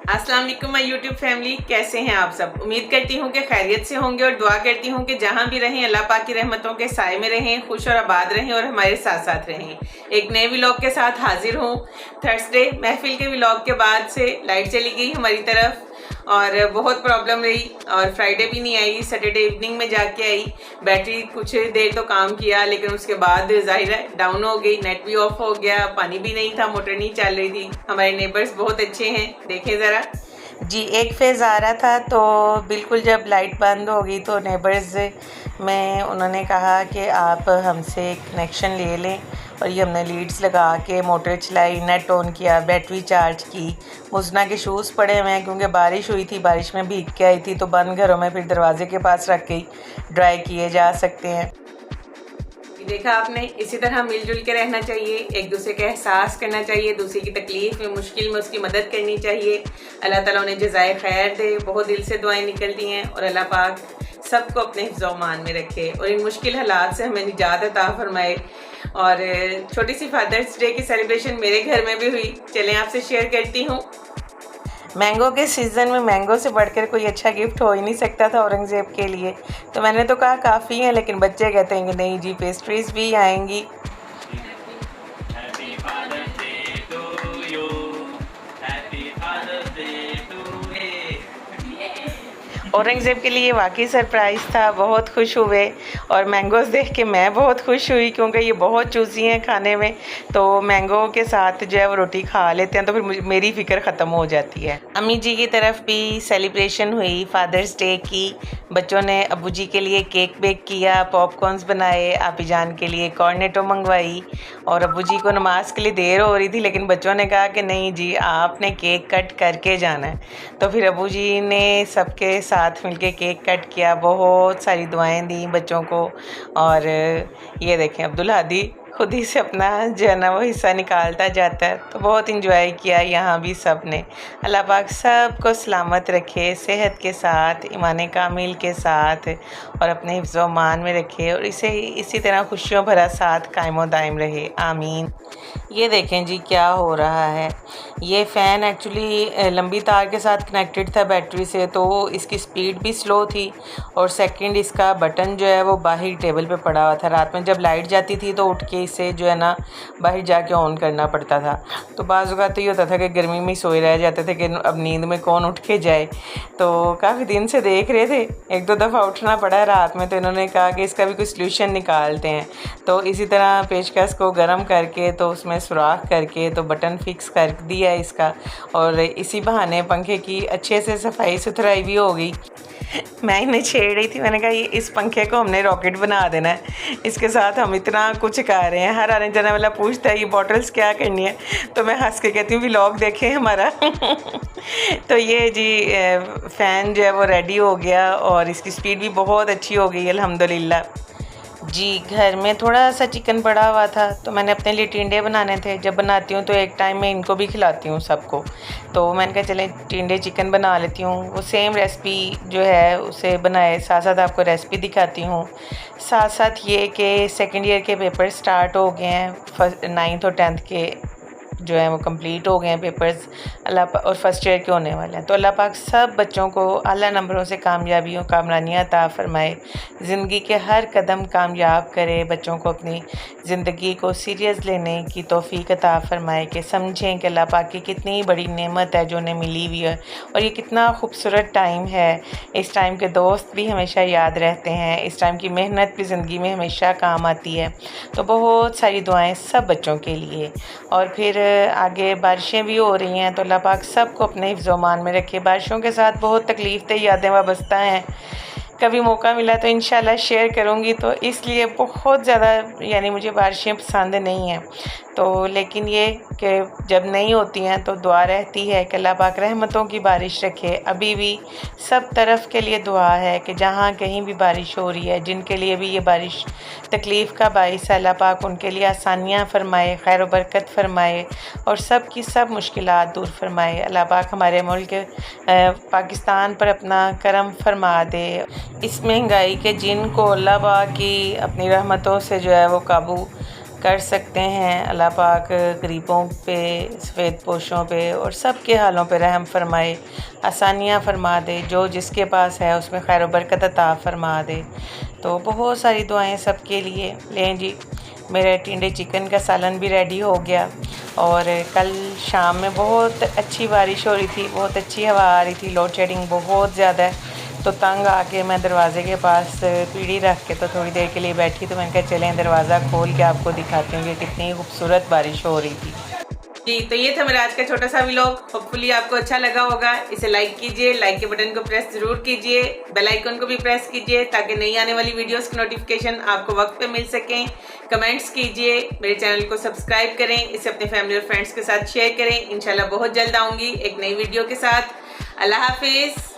अस्सलाम वालेकुम my YouTube family, कैसे हैं आप सब। उम्मीद करती हूँ कि खैरियत से होंगे और दुआ करती हूँ कि जहाँ भी रहें अल्लाह पाक की रहमतों के साए में रहें, खुश और आबाद रहें और हमारे साथ साथ रहें। एक नए व्लॉग के साथ हाजिर हूँ। थर्सडे महफिल के व्लॉग के बाद से लाइट चली गई हमारी तरफ और बहुत प्रॉब्लम रही और फ्राइडे भी नहीं आई, सैटरडे इवनिंग में जाके आई। बैटरी कुछ देर तो काम किया लेकिन उसके बाद जाहिर है डाउन हो गई, नेट भी ऑफ हो गया, पानी भी नहीं था, मोटर नहीं चल रही थी। हमारे नेबर्स बहुत अच्छे हैं, देखें ज़रा जी। एक फेज़ आ रहा था तो बिल्कुल जब लाइट बंद हो गई तो नेबर्स में उन्होंने कहा कि आप हमसे कनेक्शन ले लें और ये हमने लीड्स लगा के मोटर चलाई, नेट ऑन किया, बैटरी चार्ज की। मुजना के शूज़ पड़े हुए हैं क्योंकि बारिश हुई थी, बारिश में भीग के आई थी तो बंद घरों में फिर दरवाजे के पास रख के ड्राई किए जा सकते हैं। देखा आपने, इसी तरह मिलजुल के रहना चाहिए, एक दूसरे का एहसास करना चाहिए, दूसरे की तकलीफ़ में मुश्किल में उसकी मदद करनी चाहिए। अल्लाह ताला उन्हें जज़ाए खैर दे। बहुत दिल से दुआएं निकलती हैं और अल्लाह पाक सबको अपने हिफ्ज़-ओ-मान में रखे और इन मुश्किल हालात से हमें निजात अता फरमाए। और छोटी सी फादर्स डे की सेलिब्रेशन मेरे घर में भी हुई, चलें आपसे शेयर करती हूँ। मैंगो के सीज़न में मैंगो से बढ़कर कोई अच्छा गिफ्ट हो ही नहीं सकता था औरंगज़ेब के लिए। तो मैंने तो कहा काफ़ी है, लेकिन बच्चे कहते हैं कि नहीं जी, पेस्ट्रीज़ भी आएंगी। औरंगज़ेब के लिए वाकई सरप्राइज़ था, बहुत खुश हुए और मैंगोज़ देख के मैं बहुत खुश हुई क्योंकि ये बहुत चूज़ी हैं खाने में। तो मैंगो के साथ जो है वो रोटी खा लेते हैं तो फिर मेरी फ़िक्र ख़त्म हो जाती है। अम्मी जी की तरफ भी सेलिब्रेशन हुई फादर्स डे की। बच्चों ने अब्बू जी के लिए केक बेक किया, पॉपकॉर्न्स बनाए, आपी जान के लिए कॉर्नेटो मंगवाई और अब्बू जी को नमाज के लिए देर हो रही थी लेकिन बच्चों ने कहा कि नहीं जी, आपने केक कट करके जाना है। तो फिर अब्बू जी ने सबके साथ मिलके केक कट किया, बहुत सारी दुआएं दी बच्चों को। और ये देखें अब्दुल हादी खुद ही से अपना जो है ना वो हिस्सा निकालता जाता है। तो बहुत इंजॉय किया यहाँ भी सब ने। अल्लाह पाक सबको सलामत रखे, सेहत के साथ, ईमान कामिल के साथ और अपने हिफ्ज़-ओ-मान में रखे और इसी तरह खुशियों भरा साथ कायम दायम रहे, आमीन। ये देखें जी क्या हो रहा है। ये फ़ैन एक्चुअली लंबी तार के साथ कनेक्टेड था बैटरी से, तो इसकी स्पीड भी स्लो थी और सेकंड इसका बटन जो है वो बाहर टेबल पे पड़ा हुआ था। रात में जब लाइट जाती थी तो उठ के इसे जो है ना बाहर जाके ऑन करना पड़ता था। तो बाज़ औक़ात तो ये होता था कि गर्मी में सोए रह जाते थे कि अब नींद में कौन उठ के जाए। तो काफ़ी दिन से देख रहे थे, एक दो दफ़ा उठना पड़ा रात में, तो इन्होंने कहा कि इसका भी कोई सल्यूशन निकालते हैं। तो इसी तरह पेचकस को गर्म करके तो उसमें सुराख करके तो बटन फिक्स कर दिया इसका और इसी बहाने पंखे की अच्छे से सफाई सुथराई भी हो गई। मैं इन्हें छेड़ रही थी, मैंने कहा ये इस पंखे को हमने रॉकेट बना देना है, इसके साथ हम इतना कुछ कर रहे हैं। हर आने जाने वाला पूछता है ये बॉटल्स क्या करनी है, तो मैं हंस के कहती हूँ व्लॉग देखें हमारा। तो ये जी फ़ैन जो है वो रेडी हो गया और इसकी स्पीड भी बहुत अच्छी हो गई अल्हम्दुलिल्लाह जी। घर में थोड़ा सा चिकन पड़ा हुआ था तो मैंने अपने लिए टिंडे बनाने थे। जब बनाती हूँ तो एक टाइम में इनको भी खिलाती हूँ सबको, तो मैंने कहा चले टिंडे चिकन बना लेती हूँ। वो सेम रेसिपी जो है उसे बनाए साथ साथ आपको रेसिपी दिखाती हूँ। साथ साथ ये कि सेकेंड ईयर के पेपर स्टार्ट हो गए हैं, 9th और 10th के जो है वो कंप्लीट हो गए हैं पेपर्स और फर्स्ट ईयर के होने वाले हैं। तो अल्लाह पाक सब बच्चों को आला नंबरों से कामयाबियों कामरानियाँ अता फरमाए, ज़िंदगी के हर कदम कामयाब करे, बच्चों को अपनी ज़िंदगी को सीरियस लेने की तौफीक अता फरमाए कि समझें कि अल्लाह पाक की कितनी बड़ी नेमत है जो उन्हें मिली हुई है और ये कितना खूबसूरत टाइम है। इस टाइम के दोस्त भी हमेशा याद रहते हैं, इस टाइम की मेहनत भी ज़िंदगी में हमेशा काम आती है। तो बहुत सारी दुआएँ सब बच्चों के लिए। और फिर आगे बारिशें भी हो रही हैं तो अल्लाह पाक सबको अपने हिफ्ज़-ओ-मान में रखे। बारिशों के साथ बहुत तकलीफ़ यादें वाबस्ता हैं, कभी मौका मिला तो इंशाल्लाह शेयर करूँगी। तो इसलिए बहुत ज़्यादा यानी मुझे बारिशें पसंद नहीं हैं, तो लेकिन ये कि जब नहीं होती हैं तो दुआ रहती है कि अल्लाह पाक रहमतों की बारिश रखे। अभी भी सब तरफ के लिए दुआ है कि जहाँ कहीं भी बारिश हो रही है, जिनके लिए भी ये बारिश तकलीफ़ का बाइस है, अल्लाह पाक उनके लिए आसानियाँ फ़रमाए, खैर व बरकत फ़रमाए और सब की सब मुश्किलात दूर फ़रमाए। अल्लाह पाक हमारे मुल्क पाकिस्तान पर अपना करम फरमा दे। इस महंगाई के जिन को अल्लाह पाक की अपनी रहमतों से जो है वो काबू कर सकते हैं। अल्लाह पाक गरीबों पे, सफ़ेद पोशों पे और सब के हालों पे रहम फरमाए, आसानियाँ फरमा दे, जो जिसके पास है उसमें खैर व बरकत अता फरमा दे। तो बहुत सारी दुआएं सबके लिए। लें जी, मेरे टिंडे चिकन का सालन भी रेडी हो गया। और कल शाम में बहुत अच्छी बारिश हो रही थी, बहुत अच्छी हवा आ रही थी, लोड शेडिंग बहुत ज़्यादा है। तो तंग आके मैं दरवाज़े के पास पीढ़ी रख के तो थोड़ी देर के लिए बैठी। तो मैंने कहा चलें दरवाज़ा खोल के आपको दिखाती हूँ कि कितनी खूबसूरत बारिश हो रही थी जी। तो ये था मेरा आज का छोटा सा व्लॉग। होपफुली आपको अच्छा लगा होगा। इसे लाइक कीजिए, लाइक के बटन को प्रेस जरूर कीजिए, बेल आइकन को भी प्रेस कीजिए ताकि नई आने वाली वीडियोस की नोटिफिकेशन आपको वक्त पे मिल सकें। कमेंट्स कीजिए, मेरे चैनल को सब्सक्राइब करें, इसे अपने फैमिली और फ्रेंड्स के साथ शेयर करें। इंशाल्लाह बहुत जल्द आऊँगी एक नई वीडियो के साथ। अल्लाह हाफिज़।